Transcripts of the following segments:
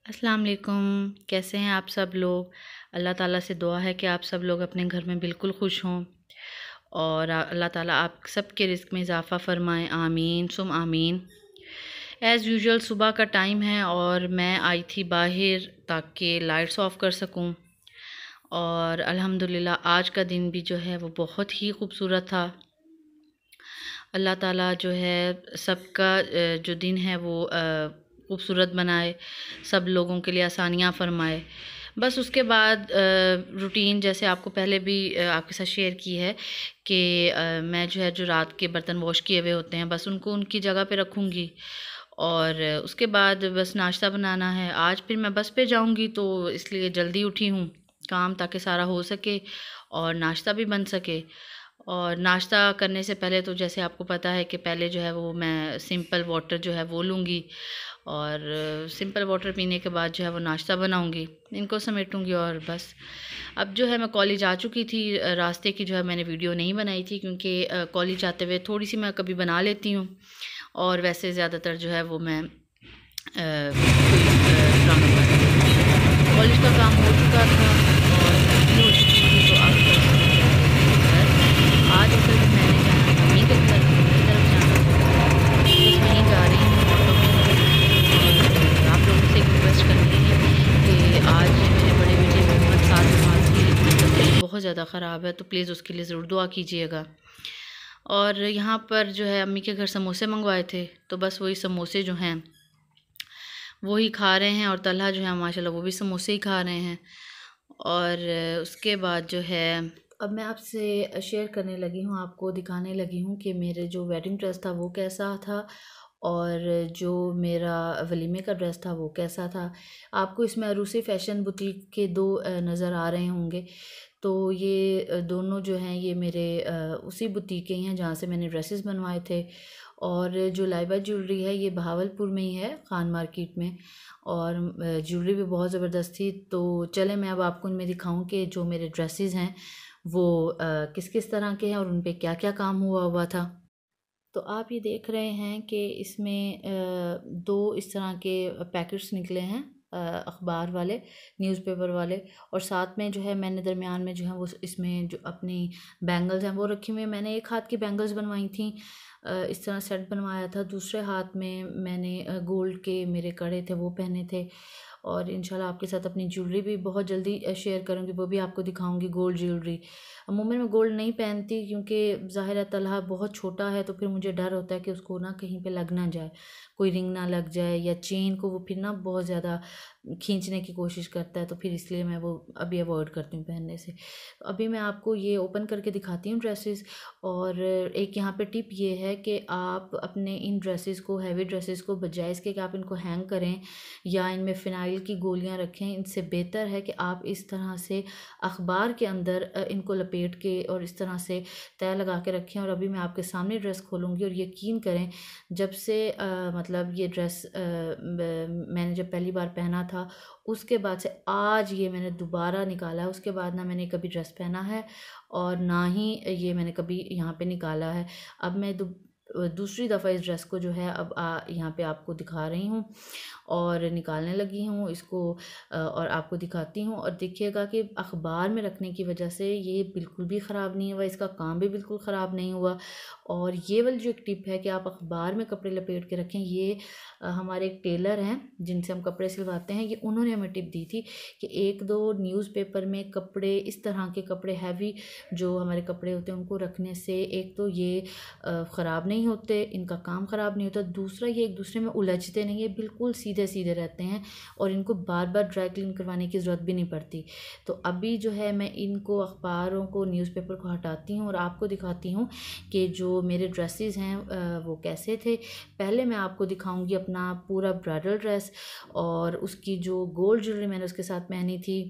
अस्सलाम वालेकुम। कैसे हैं आप सब लोग। अल्लाह ताला से दुआ है कि आप सब लोग अपने घर में बिल्कुल खुश हों और अल्लाह ताला आप सब के रिस्क में इजाफ़ा फ़रमाएं। आमीन सुम आमीन। एज़ यूजुअल सुबह का टाइम है और मैं आई थी बाहर ताकि लाइट्स ऑफ कर सकूं और अल्हम्दुलिल्लाह आज का दिन भी जो है वो बहुत ही खूबसूरत था। अल्लाह ताला जो है सबका जो दिन है वो खूबसूरत बनाए, सब लोगों के लिए आसानियाँ फ़रमाए। बस उसके बाद रूटीन जैसे आपको पहले भी आपके साथ शेयर की है कि मैं जो रात के बर्तन वॉश किए हुए होते हैं बस उनको उनकी जगह पे रखूँगी और उसके बाद बस नाश्ता बनाना है। आज फिर मैं बस पे जाऊँगी तो इसलिए जल्दी उठी हूँ काम ताकि सारा हो सके और नाश्ता भी बन सके। और नाश्ता करने से पहले तो जैसे आपको पता है कि पहले जो है वो मैं सिंपल वाटर जो है वो लूँगी और सिंपल वाटर पीने के बाद जो है वो नाश्ता बनाऊँगी, इनको समेटूँगी और बस। अब जो है मैं कॉलेज आ चुकी थी। रास्ते की जो है मैंने वीडियो नहीं बनाई थी क्योंकि कॉलेज आते हुए थोड़ी सी मैं कभी बना लेती हूँ और वैसे ज़्यादातर जो है वो मैं कोई ड्रामा बनाती हूँ। कॉलेज का काम हो चुका था और मैं फ्री हो चुकी थी तो अब आज असल में मैंने जाना था मम्मी के घर, मम्मी की तरफ जाना था, बस वहीं जा रही हूँ ऑटो में। और आप लोगों से एक रिक्वेस्ट करनी है कि आज मेरे बड़े बेटे मोहम्मद साद नमाज की तबीयत बहुत ज़्यादा ख़राब है तो प्लीज़ उसके लिए ज़रूर दुआ कीजिएगा। और यहाँ पर जो है अम्मी के घर समोसे मंगवाए थे तो बस वही समोसे जो हैं वही खा रहे हैं और तलहा जो है माशाल्लाह वो भी समोसे ही खा रहे हैं। और उसके बाद जो है अब मैं आपसे शेयर करने लगी हूँ, आपको दिखाने लगी हूँ कि मेरे जो वेडिंग ड्रेस था वो कैसा था और जो मेरा वलीमे का ड्रेस था वो कैसा था। आपको इसमें अरूसी फ़ैशन बुटीक के दो नज़र आ रहे होंगे। तो ये दोनों जो हैं ये मेरे उसी बुटीक ही हैं जहाँ से मैंने ड्रेसेस बनवाए थे। और जो लाइबा ज्वेलरी है ये बहावलपुर में ही है, खान मार्केट में। और ज्वेलरी भी बहुत ज़बरदस्त थी। तो चले मैं अब आपको इनमें दिखाऊं कि जो मेरे ड्रेसेस हैं वो किस किस तरह के हैं और उन पे क्या क्या काम हुआ हुआ था। तो आप ये देख रहे हैं कि इसमें दो इस तरह के पैकेट्स निकले हैं, अखबार वाले, न्यूज़पेपर वाले। और साथ में जो है मैंने दरमियान में जो है वो इसमें जो अपनी बैंगल्स हैं वो रखी हुई हैं। मैंने एक हाथ की बैंगल्स बनवाई थी, इस तरह सेट बनवाया था। दूसरे हाथ में मैंने गोल्ड के मेरे कड़े थे वो पहने थे। और इंशाल्लाह आपके साथ अपनी ज्वेलरी भी बहुत जल्दी शेयर करूँगी, वो भी आपको दिखाऊंगी गोल्ड ज्वेलरी। अमूमन मैं गोल्ड नहीं पहनती क्योंकि ज़ाहिर है तलहा बहुत छोटा है तो फिर मुझे डर होता है कि उसको ना कहीं पे लग ना जाए, कोई रिंग ना लग जाए या चेन को वो फिर ना बहुत ज़्यादा खींचने की कोशिश करता है, तो फिर इसलिए मैं वो अभी अवॉइड करती हूँ पहनने से। तो अभी मैं आपको ये ओपन करके दिखाती हूँ ड्रेसेस। और एक यहाँ पे टिप ये है कि आप अपने इन ड्रेसेस को, हैवी ड्रेसेस को, बजाय इसके कि आप इनको हैंग करें या इनमें फ़िनाइल की गोलियाँ रखें, इनसे बेहतर है कि आप इस तरह से अखबार के अंदर इनको लपेट के और इस तरह से तय लगा के रखें। और अभी मैं आपके सामने ड्रेस खोलूँगी और यकीन करें जब से मतलब ये ड्रेस मैंने जब पहली बार पहना था उसके बाद से आज ये मैंने दोबारा निकाला है। उसके बाद ना मैंने कभी ड्रेस पहना है और ना ही ये मैंने कभी यहाँ पे निकाला है। अब मैं दूसरी दफ़ा इस ड्रेस को जो है अब यहाँ पे आपको दिखा रही हूँ और निकालने लगी हूँ इसको और आपको दिखाती हूँ। और देखिएगा कि अखबार में रखने की वजह से ये बिल्कुल भी ख़राब नहीं हुआ, इसका काम भी बिल्कुल ख़राब नहीं हुआ। और ये वाली जो एक टिप है कि आप अखबार में कपड़े लपेट के रखें, ये हमारे एक टेलर हैं जिनसे हम कपड़े सिलवाते हैं, ये उन्होंने हमें टिप दी थी कि एक दो न्यूज़पेपर में कपड़े, इस तरह के कपड़े हैवी जो हमारे कपड़े होते हैं उनको रखने से एक तो ये ख़राब नहीं होते, इनका काम ख़राब नहीं होता, दूसरा ये एक दूसरे में उलझते नहीं, ये बिल्कुल सीधे सीधे रहते हैं और इनको बार बार ड्राई क्लीन करवाने की ज़रूरत भी नहीं पड़ती। तो अभी जो है मैं इनको, अखबारों को, न्यूज़पेपर को हटाती हूँ और आपको दिखाती हूँ कि जो मेरे ड्रेसेस हैं वो कैसे थे। पहले मैं आपको दिखाऊंगी अपना पूरा ब्राइडल ड्रेस और उसकी जो गोल्ड ज्वेलरी मैंने उसके साथ पहनी थी,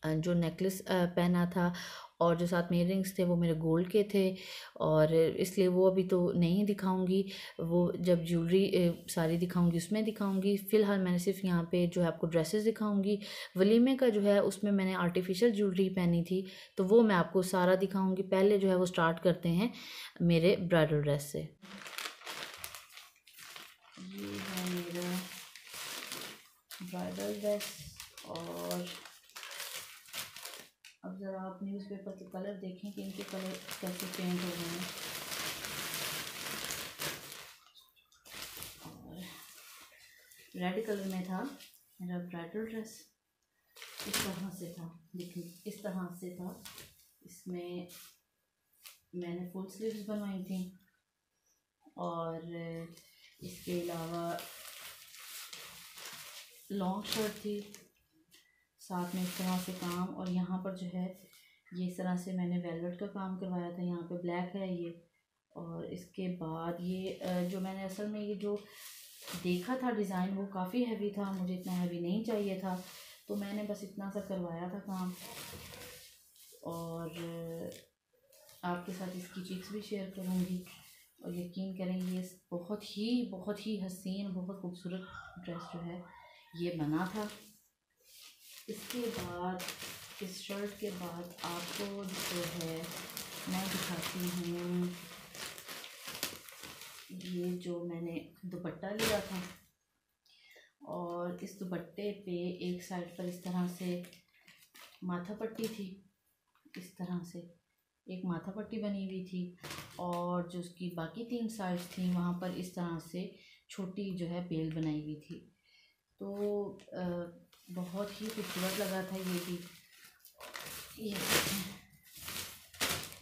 जो नेकलेस पहना था और जो साथ में इयररिंग्स थे वो मेरे गोल्ड के थे। और इसलिए वो अभी तो नहीं दिखाऊंगी, वो जब ज्वेलरी सारी दिखाऊंगी उसमें दिखाऊंगी। फ़िलहाल मैंने सिर्फ यहाँ पे जो है आपको ड्रेसेस दिखाऊंगी। वलीमे का जो है उसमें मैंने आर्टिफिशियल ज्वेलरी पहनी थी तो वो मैं आपको सारा दिखाऊंगी। पहले जो है वो स्टार्ट करते हैं मेरे ब्राइडल ड्रेस से। ये है मेरा ब्राइडल ड्रेस। और अब ज़रा आप न्यूज़पेपर के कलर देखें कि इनके कलर कैसे चेंज हो गए हैं। और रेड कलर में था मेरा ब्राइडल ड्रेस, इस तरह से था, देखिए इस तरह से था। इसमें मैंने फुल स्लीव्स बनवाई थी और इसके अलावा लॉन्ग शर्ट थी, साथ में इस तरह से काम। और यहाँ पर जो है ये इस तरह से मैंने वेलवेट का काम करवाया था, यहाँ पे ब्लैक है ये। और इसके बाद ये जो मैंने असल में ये जो देखा था डिज़ाइन वो काफ़ी हैवी था, मुझे इतना हैवी नहीं चाहिए था, तो मैंने बस इतना सा करवाया था काम। और आपके साथ इसकी चिक्स भी शेयर करूँगी। और यकीन करें ये बहुत ही हसीन, बहुत खूबसूरत ड्रेस जो है ये बना था। इसके बाद इस शर्ट के बाद आपको जो है मैं दिखाती हूँ ये जो मैंने दुपट्टा लिया था। और इस दुपट्टे पे एक साइड पर इस तरह से माथा पट्टी थी, इस तरह से एक माथा पट्टी बनी हुई थी। और जो उसकी बाकी 3 साइड्स थी वहाँ पर इस तरह से छोटी जो है बेल बनाई हुई थी। तो बहुत ही खूबसूरत लगा था ये भी।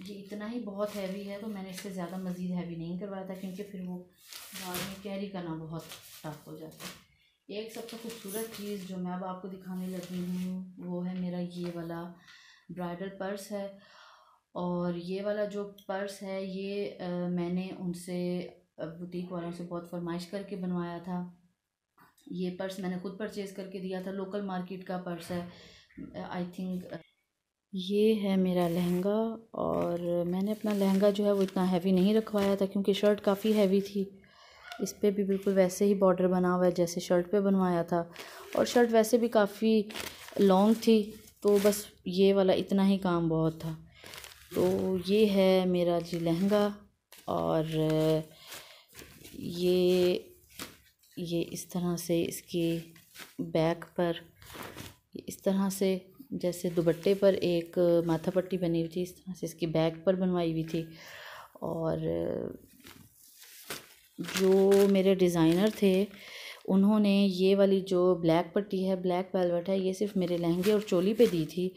ये इतना ही बहुत हैवी है, तो मैंने इससे ज़्यादा मज़ीद हैवी नहीं करवाया था, क्योंकि फिर वो बाद में कैरी करना बहुत टफ हो जाता है। एक सबसे खूबसूरत चीज़ जो मैं अब आपको दिखाने लगी हूँ वो है मेरा ये वाला ब्राइडल पर्स है। और ये वाला जो पर्स है ये मैंने उनसे बुटीक वालों से बहुत फरमाइश करके बनवाया था। ये पर्स मैंने खुद परचेज़ करके दिया था, लोकल मार्केट का पर्स है आई थिंक। ये है मेरा लहंगा। और मैंने अपना लहंगा जो है वो इतना हैवी नहीं रखवाया था, क्योंकि शर्ट काफ़ी हैवी थी। इस पर भी बिल्कुल वैसे ही बॉर्डर बना हुआ है जैसे शर्ट पे बनवाया था। और शर्ट वैसे भी काफ़ी लॉन्ग थी, तो बस ये वाला इतना ही काम बहुत था। तो ये है मेरा जी लहंगा। और ये इस तरह से इसकी बैक पर इस तरह से जैसे दुपट्टे पर एक माथा पट्टी बनी हुई थी, इस तरह से इसकी बैक पर बनवाई हुई थी। और जो मेरे डिज़ाइनर थे उन्होंने ये वाली जो ब्लैक पट्टी है, ब्लैक वेलवेट है, ये सिर्फ मेरे लहंगे और चोली पे दी थी।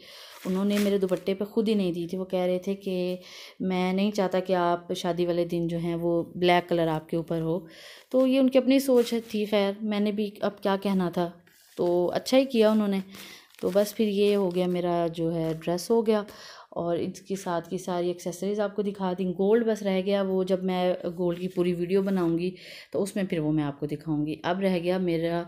उन्होंने मेरे दुपट्टे पे ख़ुद ही नहीं दी थी। वो कह रहे थे कि मैं नहीं चाहता कि आप शादी वाले दिन जो हैं वो ब्लैक कलर आपके ऊपर हो। तो ये उनकी अपनी सोच थी, खैर मैंने भी अब क्या कहना था, तो अच्छा ही किया उन्होंने। तो बस फिर ये हो गया मेरा जो है ड्रेस हो गया। और इसके साथ की सारी एक्सेसरीज़ आपको दिखा दी। गोल्ड बस रह गया, वो जब मैं गोल्ड की पूरी वीडियो बनाऊंगी तो उसमें फिर वो मैं आपको दिखाऊंगी। अब रह गया मेरा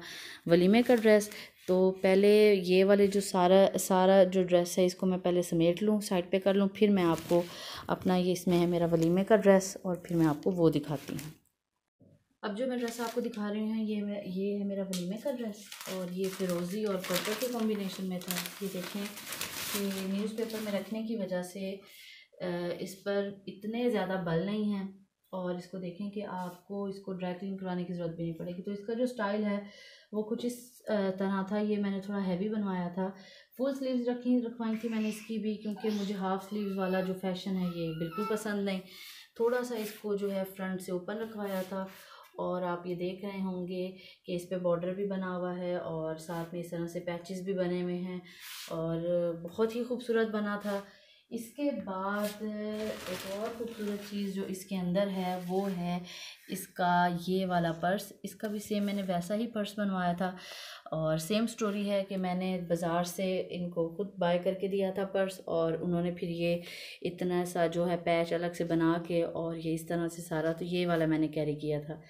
वलीमे का ड्रेस। तो पहले ये वाले जो सारा जो ड्रेस है इसको मैं पहले समेट लूँ, साइड पे कर लूँ, फिर मैं आपको अपना ये इसमें है मेरा वलीमे का ड्रेस और फिर मैं आपको वो दिखाती हूँ। अब जो मैं ड्रेस आपको दिखा रही हूँ ये है मेरा वलीमे का ड्रेस। और ये फिरोज़ी और पर्पल के कॉम्बिनेशन में था। ये देखें कि न्यूज़पेपर में रखने की वजह से इस पर इतने ज़्यादा बल नहीं हैं। और इसको देखें कि आपको इसको ड्राई क्लीन करवाने की ज़रूरत भी नहीं पड़ेगी। तो इसका जो स्टाइल है वो कुछ इस तरह था। ये मैंने थोड़ा हैवी बनवाया था। फुल स्लीव्स रखवाई थी मैंने इसकी भी, क्योंकि मुझे हाफ़ स्लीव्स वाला जो फैशन है ये बिल्कुल पसंद नहीं। थोड़ा सा इसको जो है फ्रंट से ओपन रखवाया था। और आप ये देख रहे होंगे कि इस पे बॉर्डर भी बना हुआ है और साथ में इस तरह से पैचेस भी बने हुए हैं और बहुत ही खूबसूरत बना था। इसके बाद एक और खूबसूरत चीज़ जो इसके अंदर है वो है इसका ये वाला पर्स। इसका भी सेम मैंने वैसा ही पर्स बनवाया था और सेम स्टोरी है कि मैंने बाज़ार से इनको खुद बाय करके दिया था पर्स, और उन्होंने फिर ये इतना सा जो है पैच अलग से बना के और ये इस तरह से सारा, तो ये वाला मैंने कैरी किया था।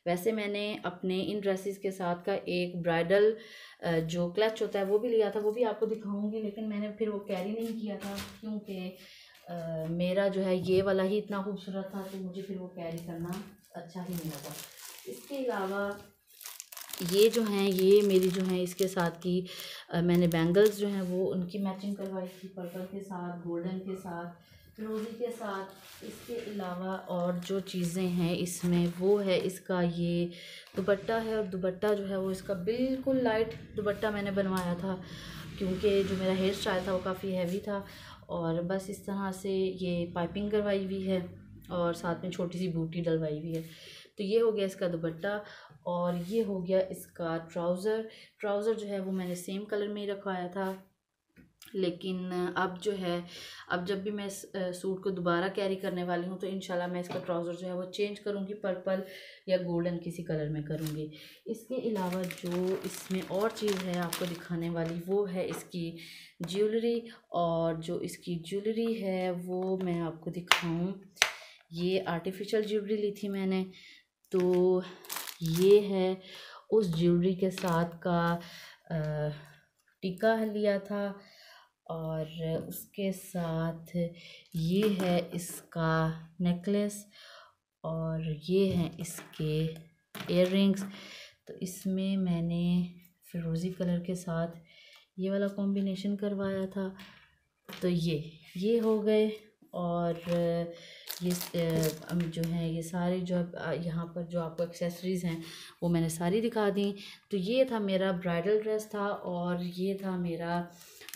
वैसे मैंने अपने इन ड्रेसेस के साथ का एक ब्राइडल जो क्लच होता है वो भी लिया था, वो भी आपको दिखाऊंगी, लेकिन मैंने फिर वो कैरी नहीं किया था क्योंकि मेरा जो है ये वाला ही इतना खूबसूरत था, तो मुझे फिर वो कैरी करना अच्छा ही नहीं लगा। इसके अलावा ये जो हैं ये मेरी जो हैं इसके साथ की मैंने बैंगल्स जो हैं वो उनकी मैचिंग करवाई थी, पर्पल के साथ, गोल्डन के साथ। फिरोज़ी के साथ इसके अलावा और जो चीज़ें हैं इसमें वो है इसका ये दुपट्टा है। और दुपट्टा जो है वो इसका बिल्कुल लाइट दुपट्टा मैंने बनवाया था, क्योंकि जो मेरा हेयर स्टाइल था वो काफ़ी हैवी था। और बस इस तरह से ये पाइपिंग करवाई हुई है और साथ में छोटी सी बूटी डलवाई हुई है। तो ये हो गया इसका दुपट्टा। और ये हो गया इसका ट्राउज़र जो है वो मैंने सेम कलर में ही रखवाया था, लेकिन अब जो है, अब जब भी मैं इस सूट को दोबारा कैरी करने वाली हूँ तो इंशाल्लाह मैं इसका ट्राउज़र जो है वो चेंज करूँगी, पर्पल या गोल्डन किसी कलर में करूँगी। इसके अलावा जो इसमें और चीज़ है आपको दिखाने वाली वो है इसकी ज्वेलरी। और जो इसकी ज्वेलरी है वो मैं आपको दिखाऊँ, ये आर्टिफिशियल ज्वेलरी ली थी मैंने। तो ये है उस ज्वेलरी के साथ का टीका लिया था। और उसके साथ ये है इसका नेकलेस और ये हैं इसके इयररिंग्स। तो इसमें मैंने फिरोज़ी कलर के साथ ये वाला कॉम्बिनेशन करवाया था। तो ये हो गए। और ये जो है ये सारे जो यहाँ पर जो आपको एक्सेसरीज़ हैं वो मैंने सारी दिखा दी। तो ये था मेरा ब्राइडल ड्रेस था और ये था मेरा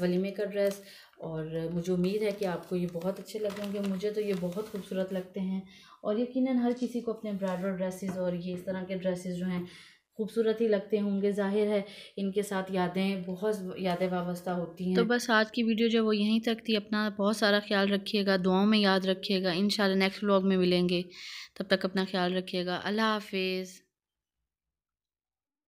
वलीमे का ड्रेस। और मुझे उम्मीद है कि आपको ये बहुत अच्छे लगे होंगे। मुझे तो ये बहुत खूबसूरत लगते हैं और यकीनन हर किसी को अपने ब्राइडल ड्रेसेस और ये इस तरह के ड्रेसेस जो हैं खूबसूरत ही लगते होंगे। ज़ाहिर है इनके साथ बहुत यादें वाबस्ता होती हैं। तो बस आज की वीडियो जो वो यहीं तक थी। अपना बहुत सारा ख्याल रखिएगा, दुआओं में याद रखिएगा। इंशाल्लाह नेक्स्ट व्लॉग में मिलेंगे, तब तक अपना ख्याल रखिएगा। अल्लाह हाफिज़।